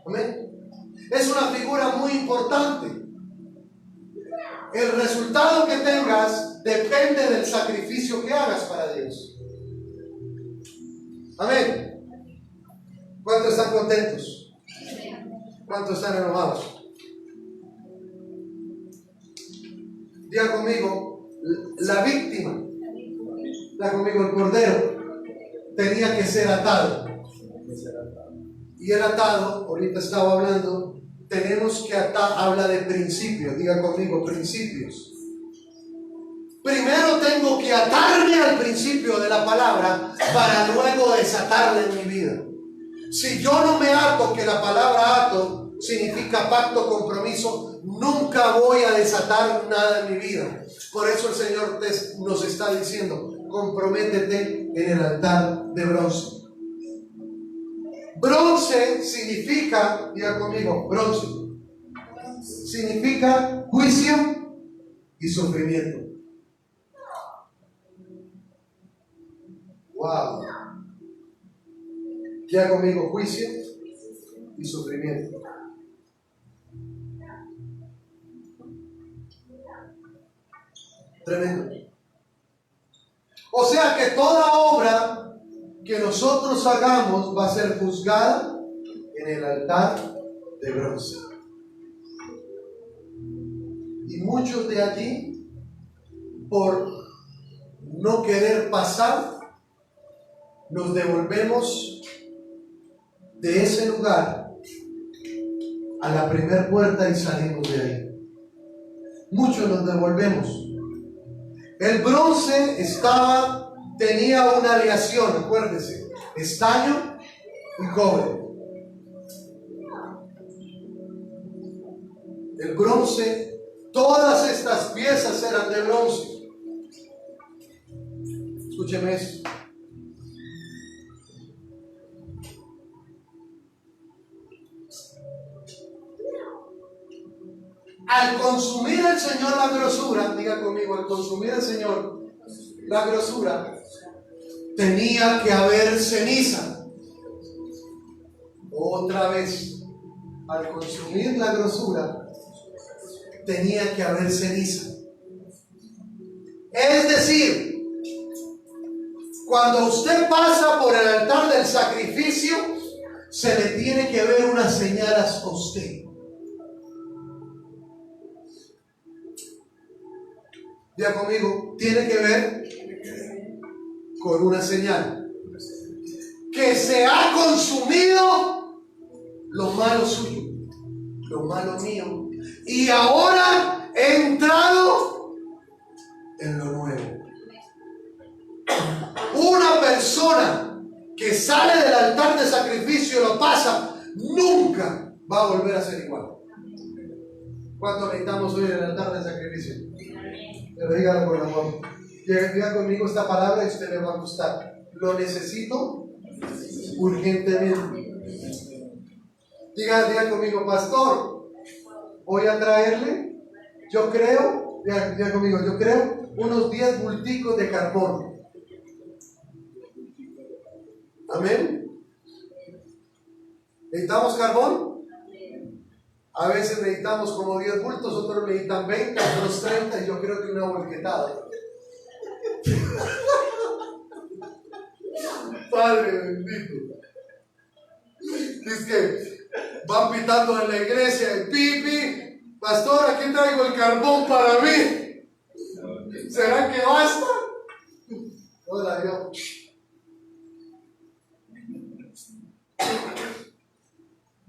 Amén. es una figura muy importante. El resultado que tengas depende del sacrificio que hagas para Dios. Amén. ¿Cuántos están contentos? ¿Cuántos están enojados? Diga conmigo, la víctima, diga conmigo, el cordero tenía que ser atado. Y el atado, ahorita estaba hablando, tenemos que atar, habla de principios, diga conmigo, principios. Primero tengo que atarme al principio de la palabra para luego desatarla en mi vida. Si yo no me ato, que la palabra ato significa pacto, compromiso, nunca voy a desatar nada en mi vida. Por eso el Señor nos está diciendo, comprométete en el altar de bronce. Bronce significa, diga conmigo, bronce, significa juicio y sufrimiento. Wow. Diga conmigo, juicio y sufrimiento. Tremendo. O sea que toda obra que nosotros hagamos va a ser juzgada en el altar de bronce. Y muchos de allí, por no querer pasar, nos devolvemos de ese lugar a la primer puerta y salimos de ahí. Muchos nos devolvemos. El bronce tenía una aleación, acuérdense, estaño y cobre. El bronce, todas estas piezas eran de bronce. Escúcheme eso. Al consumir el Señor la grosura, diga conmigo, al consumir el Señor la grosura, tenía que haber ceniza. Otra vez, al consumir la grosura, tenía que haber ceniza. Es decir, cuando usted pasa por el altar del sacrificio, se le tiene que ver una señal a usted. Ya conmigo, tiene que ver con una señal. Que se ha consumido lo malo suyo, lo malo mío. Y ahora he entrado en lo nuevo. Una persona que sale del altar de sacrificio y lo pasa, nunca va a volver a ser igual. ¿Cuánto necesitamos hoy en el altar de sacrificio? Pero dígalo por amor. Diga conmigo esta palabra y a usted le va a gustar. Lo necesito urgentemente. Diga conmigo, pastor, voy a traerle, yo creo, diga conmigo, yo creo, unos 10 bulticos de carbón. Amén. ¿Necesitamos carbón? A veces necesitamos como 10 bultos, otros necesitan 20, otros 30 y yo creo que una volquetada. Padre bendito. Es que van pitando en la iglesia el pipi. Pastor, aquí traigo el carbón para mí. ¿Será que basta? Hola Dios.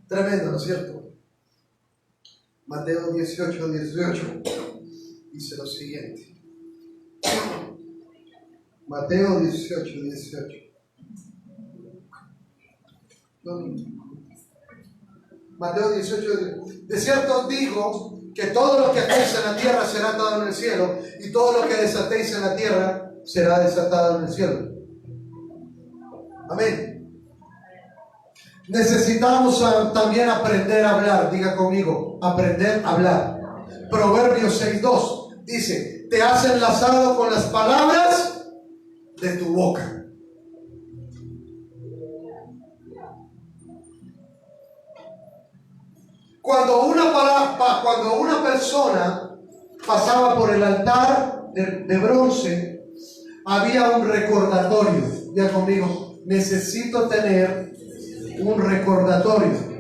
Tremendo, ¿no es cierto? Mateo 18 dice lo siguiente. Mateo 18. Mateo 18. De cierto os digo que todo lo que atéis en la tierra será atado en el cielo, y todo lo que desatéis en la tierra será desatado en el cielo. Amén. Necesitamos también aprender a hablar. Diga conmigo, aprender a hablar. Proverbios 6:2 dice: te has enlazado con las palabras de tu boca. Cuando una persona pasaba por el altar de bronce, había un recordatorio. Ya conmigo, necesito tener un recordatorio.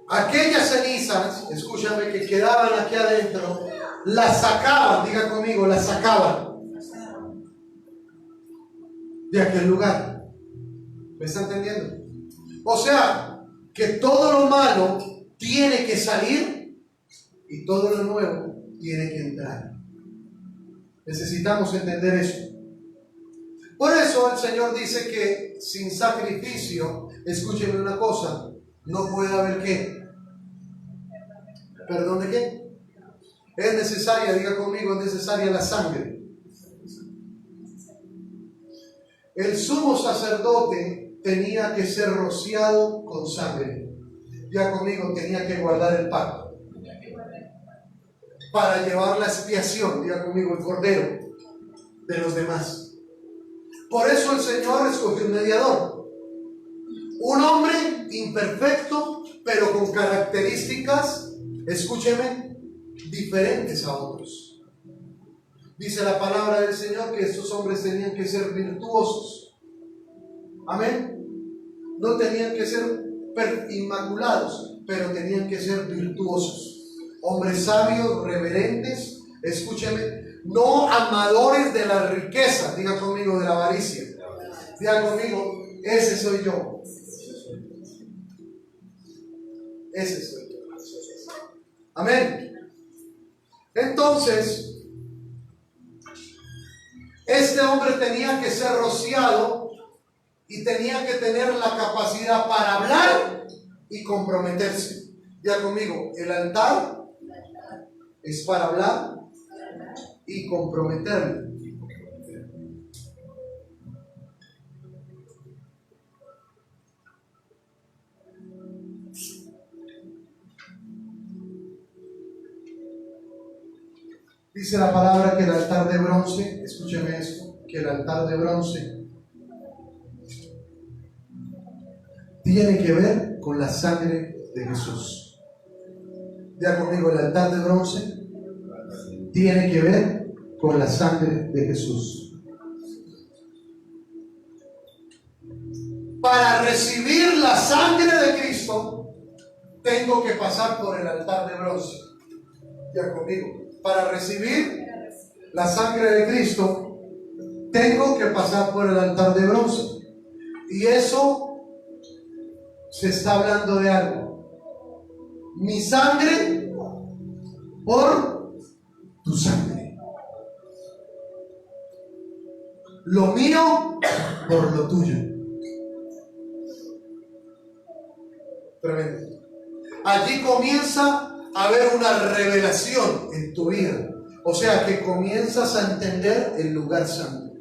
Aquellas cenizas, escúchame, que quedaban aquí adentro, las sacaban, diga conmigo, las sacaban de aquel lugar. ¿Me está entendiendo? O sea, que todo lo malo tiene que salir y todo lo nuevo tiene que entrar. Necesitamos entender eso. Por eso el Señor dice que sin sacrificio, escúchenme una cosa, no puede haber ¿qué? ¿Perdón de qué? Es necesaria, diga conmigo, es necesaria la sangre. El sumo sacerdote tenía que ser rociado con sangre. Ya conmigo, tenía que guardar el pacto para llevar la expiación, diga conmigo, el cordero de los demás. Por eso el Señor escogió un mediador, un hombre imperfecto, pero con características, escúcheme, diferentes a otros. Dice la palabra del Señor que estos hombres tenían que ser virtuosos. Amén. No tenían que ser inmaculados, pero tenían que ser virtuosos. Hombres sabios, reverentes, escúcheme, no amadores de la riqueza, diga conmigo, de la avaricia. Diga conmigo, ese soy yo. Ese soy yo. Amén. Entonces, este hombre tenía que ser rociado y tenía que tener la capacidad para hablar y comprometerse. Ya conmigo, el altar es para hablar y comprometerme. Dice la palabra que el altar de bronce, escúcheme esto, que el altar de bronce tiene que ver con la sangre de Jesús. Ya conmigo, el altar de bronce tiene que ver con la sangre de Jesús. Para recibir la sangre de Cristo, tengo que pasar por el altar de bronce. Ya conmigo. Para recibir la sangre de Cristo, tengo que pasar por el altar de bronce. Y eso se está hablando de algo. Mi sangre por tu sangre. Lo mío por lo tuyo. Tremendo. Allí comienza a haber una revelación en tu vida. O sea que comienzas a entender el lugar santo.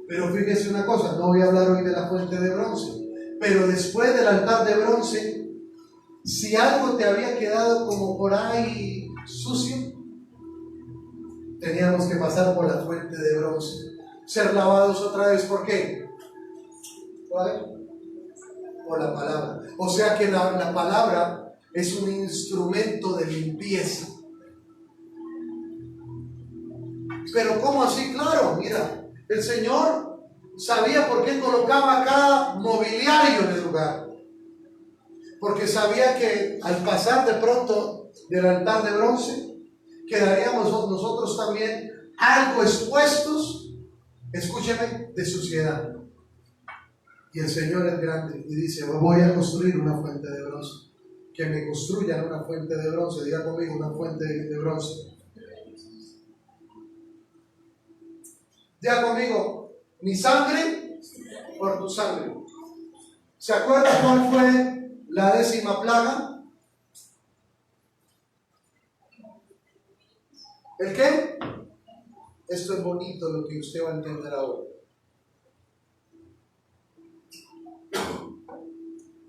Pero fíjese una cosa, no voy a hablar hoy de la fuente de bronce, pero después del altar de bronce, si algo te había quedado como por ahí sucio, teníamos que pasar por la fuente de bronce, ser lavados otra vez. ¿Por qué? ¿Vale? Por la palabra. O sea que la palabra es un instrumento de limpieza. Pero ¿cómo así? Claro, mira, el Señor sabía por qué colocaba cada mobiliario en el lugar. Porque sabía que al pasar de pronto del altar de bronce, quedaríamos nosotros también algo expuestos, escúcheme, de suciedad. Y el Señor es grande y dice, voy a construir una fuente de bronce. Que me construyan una fuente de bronce. Diga conmigo, una fuente de bronce. Diga conmigo, mi sangre por tu sangre. ¿Se acuerdan cuál fue la 10ª plaga? ¿El qué? Esto es bonito lo que usted va a entender ahora.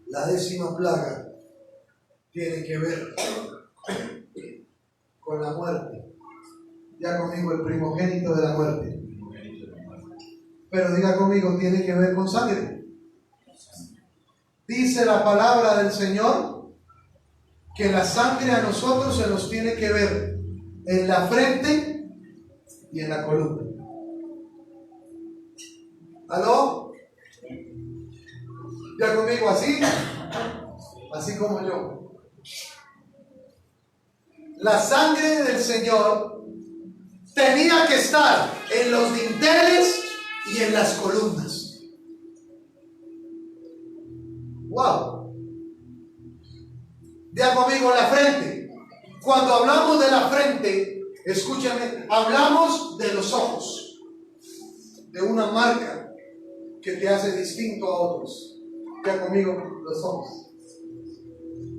La 10ª plaga tiene que ver con la muerte. Ya conmigo, el primogénito de la muerte. pero diga conmigo, tiene que ver con sangre. Dice la palabra del Señor que la sangre a nosotros se nos tiene que ver en la frente y en la columna. ¿Aló? Ya conmigo así como yo. La sangre del Señor tenía que estar en los dinteles y en las columnas. Wow. Ya conmigo la frente. Cuando hablamos de la frente, escúchame, hablamos de los ojos, de una marca que te hace distinto a otros. Ya conmigo los ojos.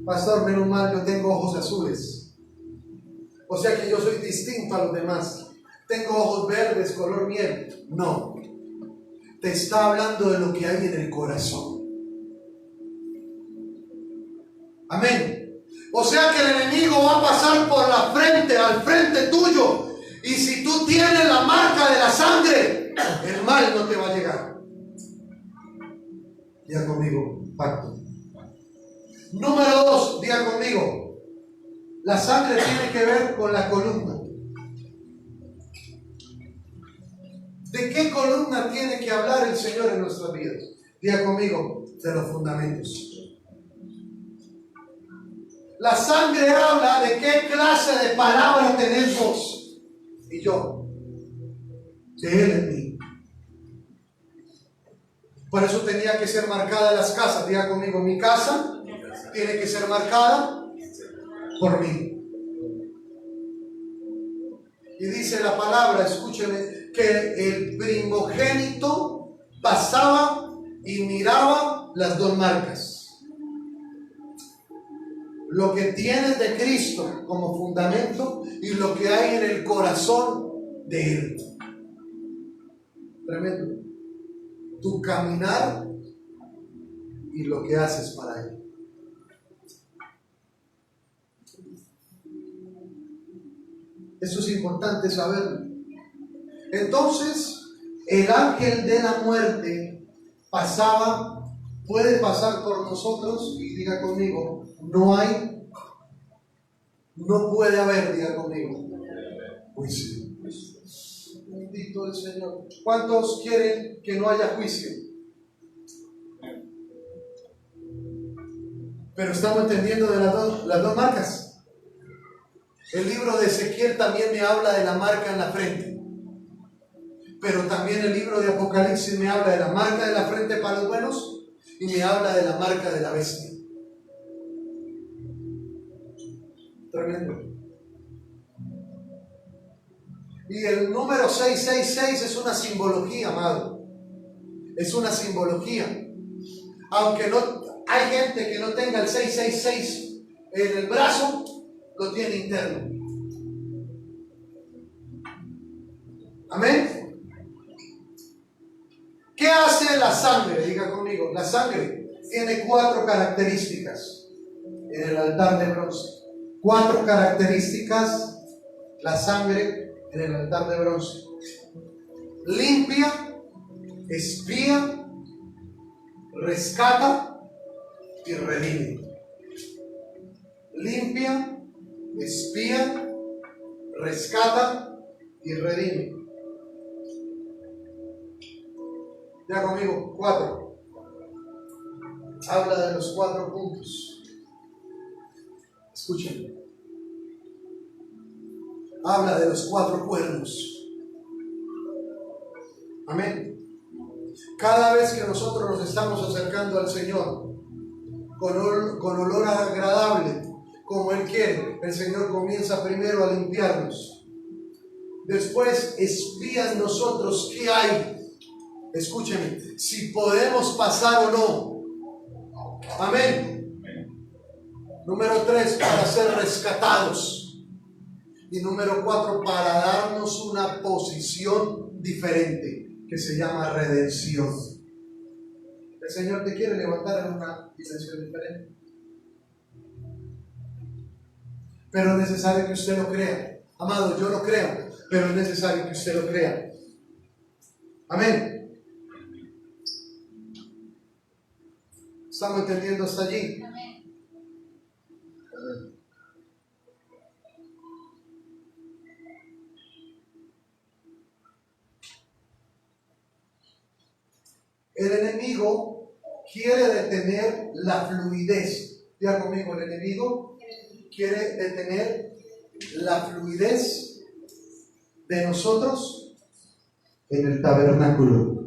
Pastor, menos mal, yo tengo ojos azules. O sea que yo soy distinto a los demás. Tengo ojos verdes, color miel. No. Te está hablando de lo que hay en el corazón. Amén. O sea que el enemigo va a pasar por la frente, al frente tuyo. Y si tú tienes la marca de la sangre, el mal no te va a llegar. Diga conmigo, pacto. Número 2, diga conmigo, la sangre tiene que ver con la columna. ¿De qué columna tiene que hablar el Señor en nuestras vidas? Diga conmigo, de los fundamentos. La sangre habla de qué clase de palabra tenés vos y yo, de Él en mí. Por eso tenía que ser marcada las casas. Diga conmigo, mi casa tiene que ser marcada por mí. Y dice la palabra, escúcheme, que el primogénito pasaba y miraba las dos marcas. Lo que tienes de Cristo como fundamento y lo que hay en el corazón de Él. Tremendo. Tu caminar y lo que haces para Él. Eso es importante saberlo. Entonces, el ángel de la muerte pasaba, puede pasar por nosotros, y diga conmigo, no puede haber, diga conmigo, juicio. Bendito el Señor. ¿Cuántos quieren que no haya juicio? Pero estamos entendiendo de las dos marcas. El libro de Ezequiel también me habla de la marca en la frente. Pero también el libro de Apocalipsis me habla de la marca de la frente para los buenos y me habla de la marca de la bestia. Tremendo. Y el número 666 es una simbología, amado. Es una simbología. Aunque no hay gente que no tenga el 666 en el brazo, lo tiene interno. Amén. ¿Qué hace la sangre? Diga conmigo, la sangre tiene 4 características en el altar de bronce. 4 características la sangre en el altar de bronce. Limpia, expía, rescata y redime. Limpia, expía, rescata y redime. Ya conmigo, 4. Habla de los 4 puntos. Escuchen. Habla de los 4 cuernos. Amén. Cada vez que nosotros nos estamos acercando al Señor con olor agradable, como Él quiere, el Señor comienza primero a limpiarnos. Después espía en nosotros qué hay. Escúcheme, si podemos pasar o no. Amén. Número 3, para ser rescatados. Y número 4, para darnos una posición diferente, que se llama redención. El Señor te quiere levantar en una dimensión diferente. Pero es necesario que usted lo crea. Amado, yo lo creo, pero es necesario que usted lo crea. Amén. ¿Estamos entendiendo hasta allí? Amén. El enemigo quiere detener la fluidez. Diga conmigo, el enemigo quiere detener la fluidez de nosotros en el tabernáculo.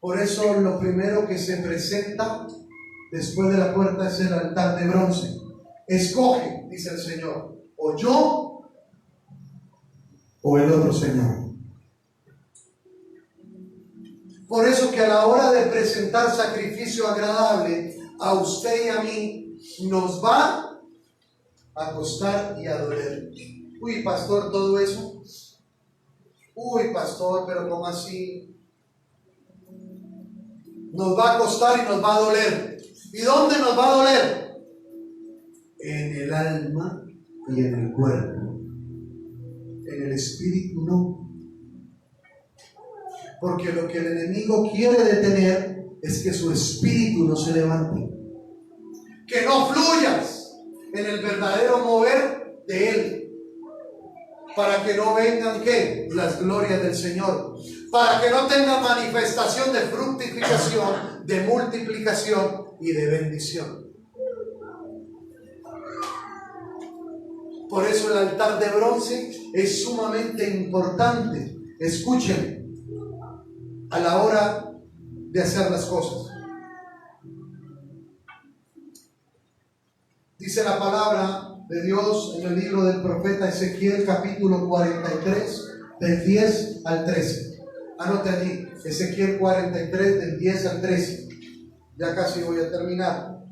Por eso lo primero que se presenta después de la puerta es el altar de bronce. Escoge, dice el Señor, o yo o el otro Señor. Por eso que a la hora de presentar sacrificio agradable a usted y a mí, nos va a costar y a doler. Uy, pastor, todo eso. Uy, pastor, pero ¿cómo así? Nos va a costar y nos va a doler. ¿Y dónde nos va a doler? En el alma y en el cuerpo. En el espíritu no. Porque lo que el enemigo quiere detener es que su espíritu no se levante. Que no fluyas en el verdadero mover de Él. Para que no vengan, ¿qué? Las glorias del Señor. Para que no tenga manifestación de fructificación, de multiplicación y de bendición. Por eso el altar de bronce es sumamente importante. Escuchen, a la hora de hacer las cosas. Dice la palabra de Dios en el libro del profeta Ezequiel, capítulo 43, del 10 al 13. Anote allí, Ezequiel 43, del 10 al 13. Ya casi voy a terminar.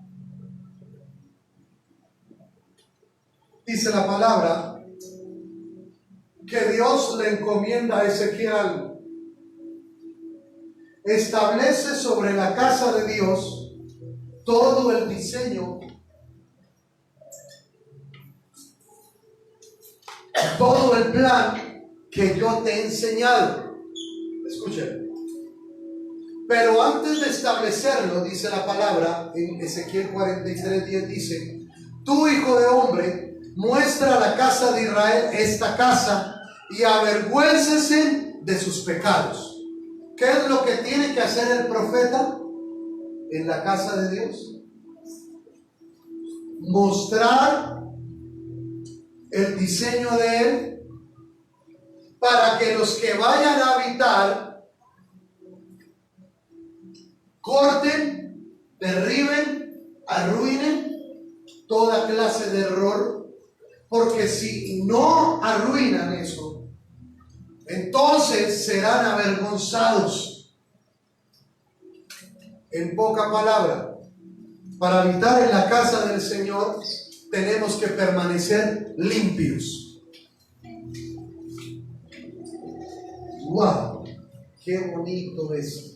Dice la palabra que Dios le encomienda a Ezequiel algo. Establece sobre la casa de Dios todo el diseño, todo el plan que yo te he enseñado. Escuchen. Pero antes de establecerlo, dice la palabra en Ezequiel 43:10, dice: tú, hijo de hombre, muestra a la casa de Israel esta casa y avergüéncese de sus pecados. ¿Qué es lo que tiene que hacer el profeta en la casa de Dios? Mostrar el diseño de Él para que los que vayan a habitar corten, derriben, arruinen toda clase de error, porque si no arruinan eso, entonces serán avergonzados. En poca palabra, para habitar en la casa del Señor tenemos que permanecer limpios. ¡Wow! ¡Qué bonito es!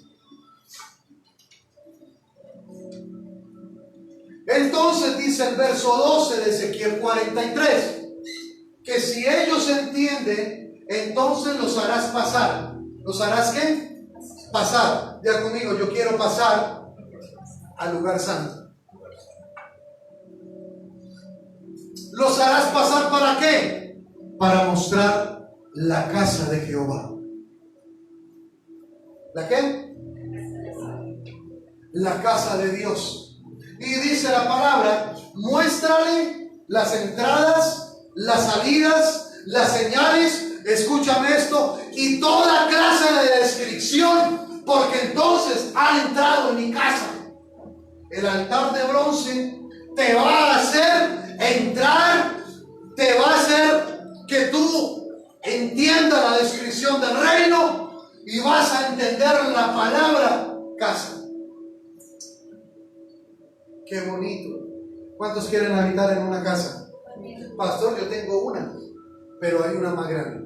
Entonces dice el verso 12 de Ezequiel 43, que si ellos entienden, entonces los harás pasar. ¿Los harás qué? Pasar. Ya conmigo, yo quiero pasar al lugar santo. ¿Los harás pasar para qué? Para mostrar la casa de Jehová. ¿La qué? La casa de Dios. Y dice la palabra: muéstrale las entradas, las salidas, las señales. Escúchame esto, y toda clase de descripción, porque entonces ha entrado en mi casa. El altar de bronce te va a hacer entrar, te va a hacer que tú entiendas la descripción del reino y vas a entender la palabra casa. Qué bonito. ¿Cuántos quieren habitar en una casa? Pastor, yo tengo una, pero hay una más grande.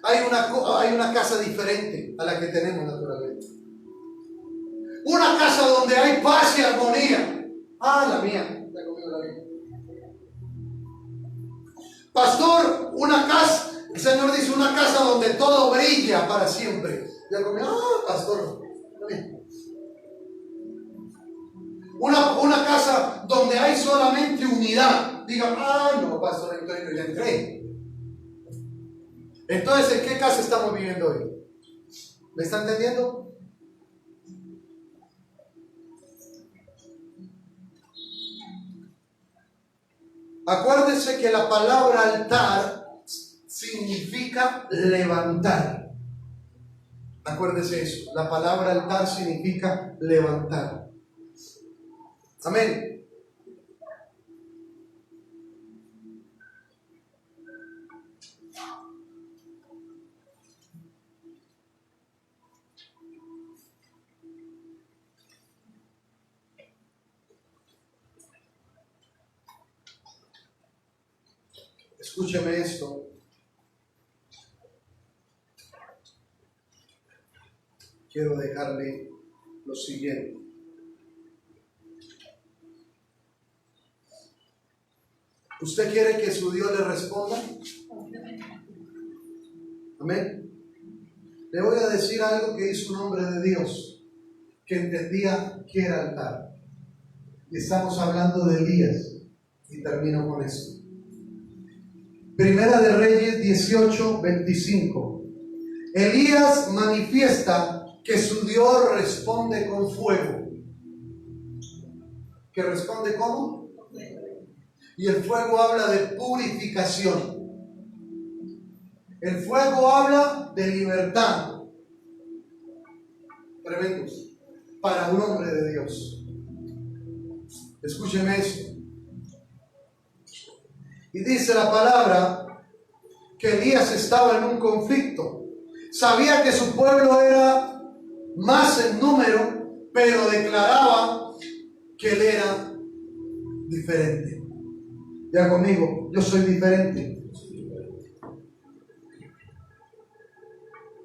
Hay una casa diferente a la que tenemos naturalmente. Una casa donde hay paz y armonía. Ah, la mía. Está conmigo la mía. Pastor, una casa, el Señor dice, una casa donde todo brilla para siempre. Ya conmigo, pastor, la mía. Una casa donde hay solamente unidad. Diga, no, pastor Antonio, ya entré. Entonces, ¿en qué casa estamos viviendo hoy? ¿Me está entendiendo? Acuérdense que la palabra altar significa levantar. Acuérdese eso. La palabra altar significa levantar. Amén. Escúcheme esto. Quiero dejarle lo siguiente. ¿Usted quiere que su Dios le responda? Amén. Le voy a decir algo que hizo un hombre de Dios que entendía que era altar. Y estamos hablando de Elías. Y termino con esto. Primera de Reyes 18:25. Elías manifiesta que su Dios responde con fuego. ¿Que responde cómo? Y el fuego habla de purificación. El fuego habla de libertad. Tremendo. Para un hombre de Dios. Escúcheme esto. Y dice la palabra que Elías estaba en un conflicto. Sabía que su pueblo era más en número, pero declaraba que él era diferente. Ya conmigo, yo soy diferente.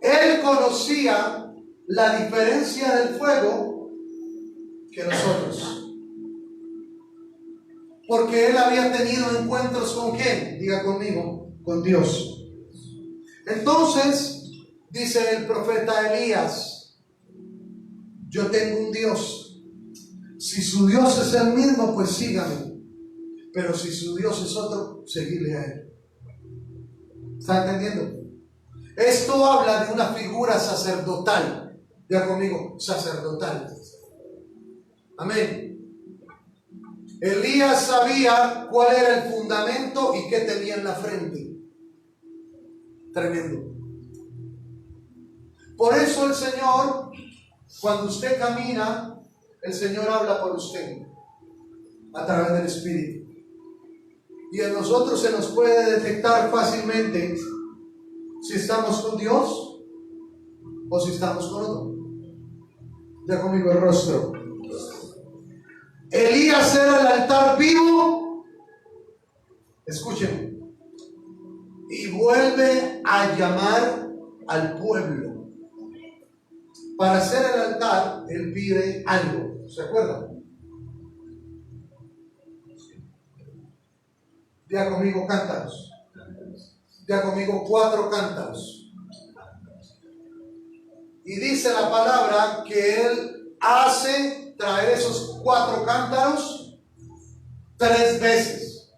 Él conocía la diferencia del fuego que nosotros. Porque él había tenido encuentros con ¿quién? Diga conmigo, con Dios. Entonces, dice el profeta Elías, yo tengo un Dios. Si su Dios es el mismo, pues sígame. Pero si su Dios es otro, seguirle a él. ¿Está entendiendo? Esto habla de una figura sacerdotal. Diga conmigo, sacerdotal. Amén. Elías sabía cuál era el fundamento y qué tenía en la frente. Tremendo. Por eso el Señor, cuando usted camina, el Señor habla por usted a través del Espíritu. Y en nosotros se nos puede detectar fácilmente si estamos con Dios o si estamos con otro. Ya conmigo el rostro. Elías era el altar vivo. Escúchenme. Y vuelve a llamar al pueblo. Para hacer el altar, él pide algo. ¿Se acuerdan? Ya conmigo cántaros. Ya conmigo 4 cántaros. Y dice la palabra que él hace traer esos 4 cántaros 3 veces.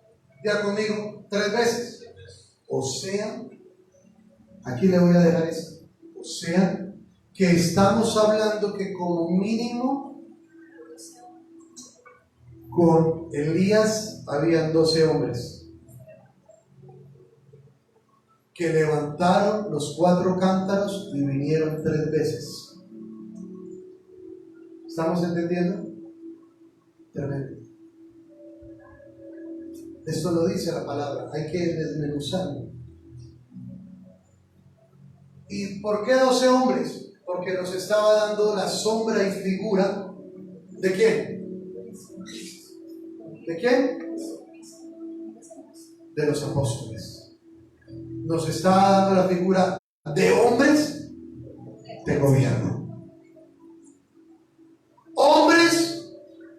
Ya conmigo, 3 veces. O sea, aquí le voy a dejar esto. O sea, que estamos hablando que como mínimo con Elías habían 12 hombres que levantaron los 4 cántaros y vinieron 3 veces. ¿Estamos entendiendo? Tremendo. Esto lo dice la palabra, hay que desmenuzarlo. ¿Y por qué 12 hombres? Porque nos estaba dando la sombra y figura ¿de quién? ¿De quién? De los apóstoles. Nos está dando la figura de hombres de gobierno. Hombres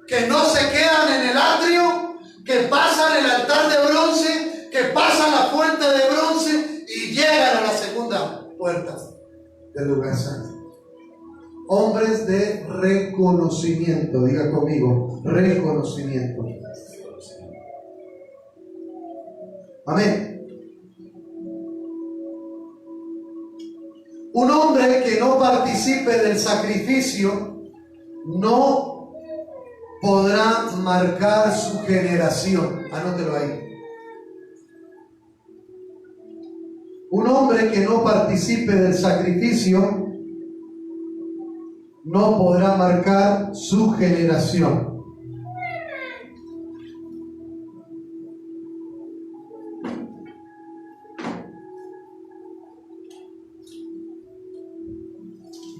que no se quedan en el atrio, que pasan el altar de bronce, que pasan la puerta de bronce y llegan a la segunda puerta del lugar santo. Hombres de reconocimiento. Diga conmigo, reconocimiento. Amén. Un hombre que no participe del sacrificio no podrá marcar su generación. Anótelo ahí. Un hombre que no participe del sacrificio no podrá marcar su generación.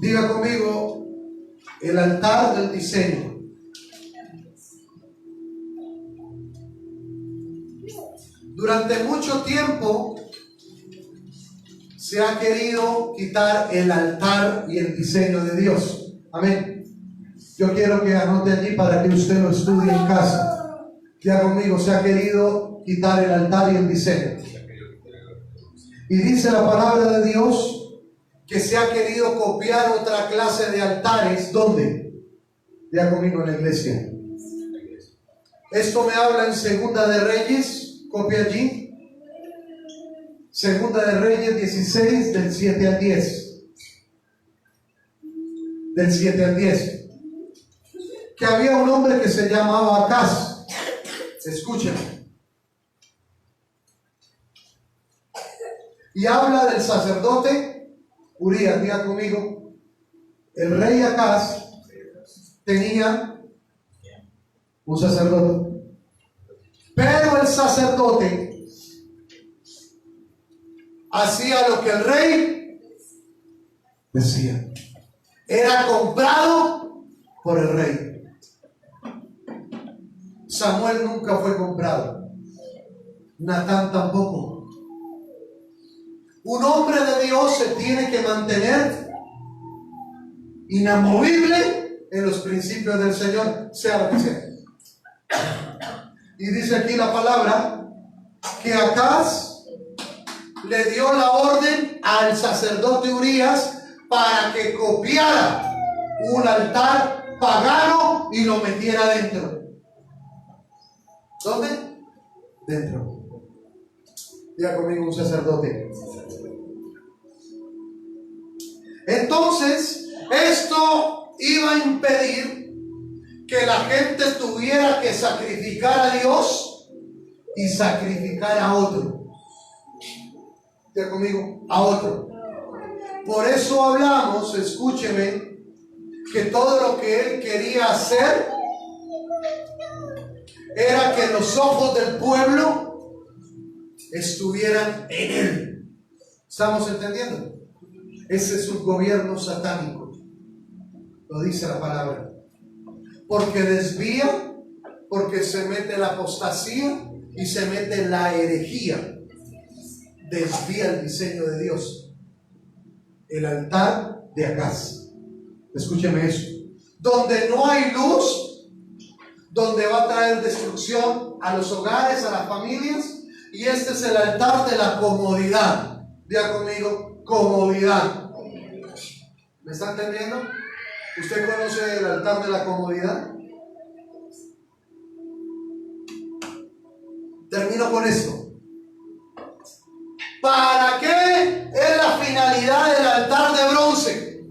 Diga conmigo, el altar del diseño. Durante mucho tiempo se ha querido quitar el altar y el diseño de Dios. Amén. Yo quiero que anote allí para que usted lo estudie en casa. Diga conmigo, se ha querido quitar el altar y el diseño. Y dice la palabra de Dios que se ha querido copiar otra clase de altares. ¿Dónde? Ya conmigo en la iglesia. Esto me habla en Segunda de Reyes. Copia allí. Segunda de Reyes 16, del 7 al 10. Del 7 al 10. Que había un hombre que se llamaba Acaz. Escúcheme. Y habla del sacerdote Urías. Diga conmigo, el rey Acaz tenía un sacerdote, pero el sacerdote hacía lo que el rey decía. Era comprado por el rey. Samuel nunca fue comprado, Natán tampoco. Un hombre de Dios se tiene que mantener inamovible en los principios del Señor, sea lo que sea. Y dice aquí la palabra que Acaz le dio la orden al sacerdote Urías para que copiara un altar pagano y lo metiera dentro. ¿Dónde? Dentro. Diga conmigo, un sacerdote. Entonces, esto iba a impedir que la gente tuviera que sacrificar a Dios y sacrificar a otro. Diga conmigo, a otro. Por eso hablamos, escúcheme, que todo lo que él quería hacer era que los ojos del pueblo estuvieran en él. ¿Estamos entendiendo? Ese es un gobierno satánico. Lo dice la palabra. Porque desvía, porque se mete la apostasía y se mete la herejía. Desvía el diseño de Dios. El altar de Acaz. Escúcheme eso. Donde no hay luz, donde va a traer destrucción a los hogares, a las familias. Y este es el altar de la comodidad. Diga conmigo, comodidad. ¿Me está entendiendo? ¿Usted conoce el altar de la comodidad? Termino con esto. ¿Para qué es la finalidad del altar de bronce?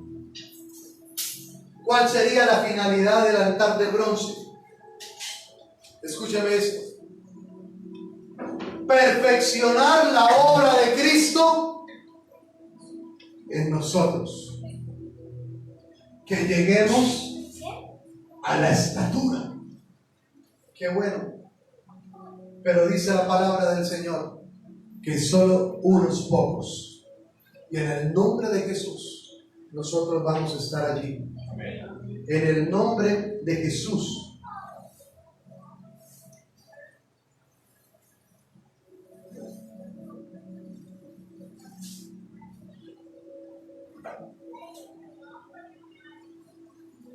¿Cuál sería la finalidad del altar de bronce? Escúcheme esto. Perfeccionar la obra de Cristo en nosotros. Que lleguemos a la estatura. Qué bueno. Pero dice la palabra del Señor que solo unos pocos. Y en el nombre de Jesús nosotros vamos a estar allí. En el nombre de Jesús.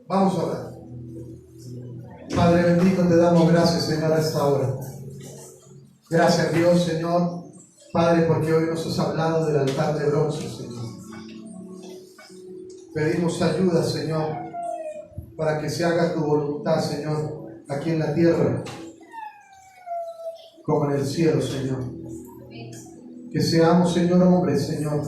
Vamos a orar. Padre bendito, te damos gracias, Señor, a esta hora. Gracias, Dios, Señor, Padre, porque hoy nos has hablado del altar de bronce, Señor. Pedimos ayuda, Señor, para que se haga tu voluntad, Señor, aquí en la tierra, como en el cielo, Señor. Que seamos, Señor, hombres, Señor,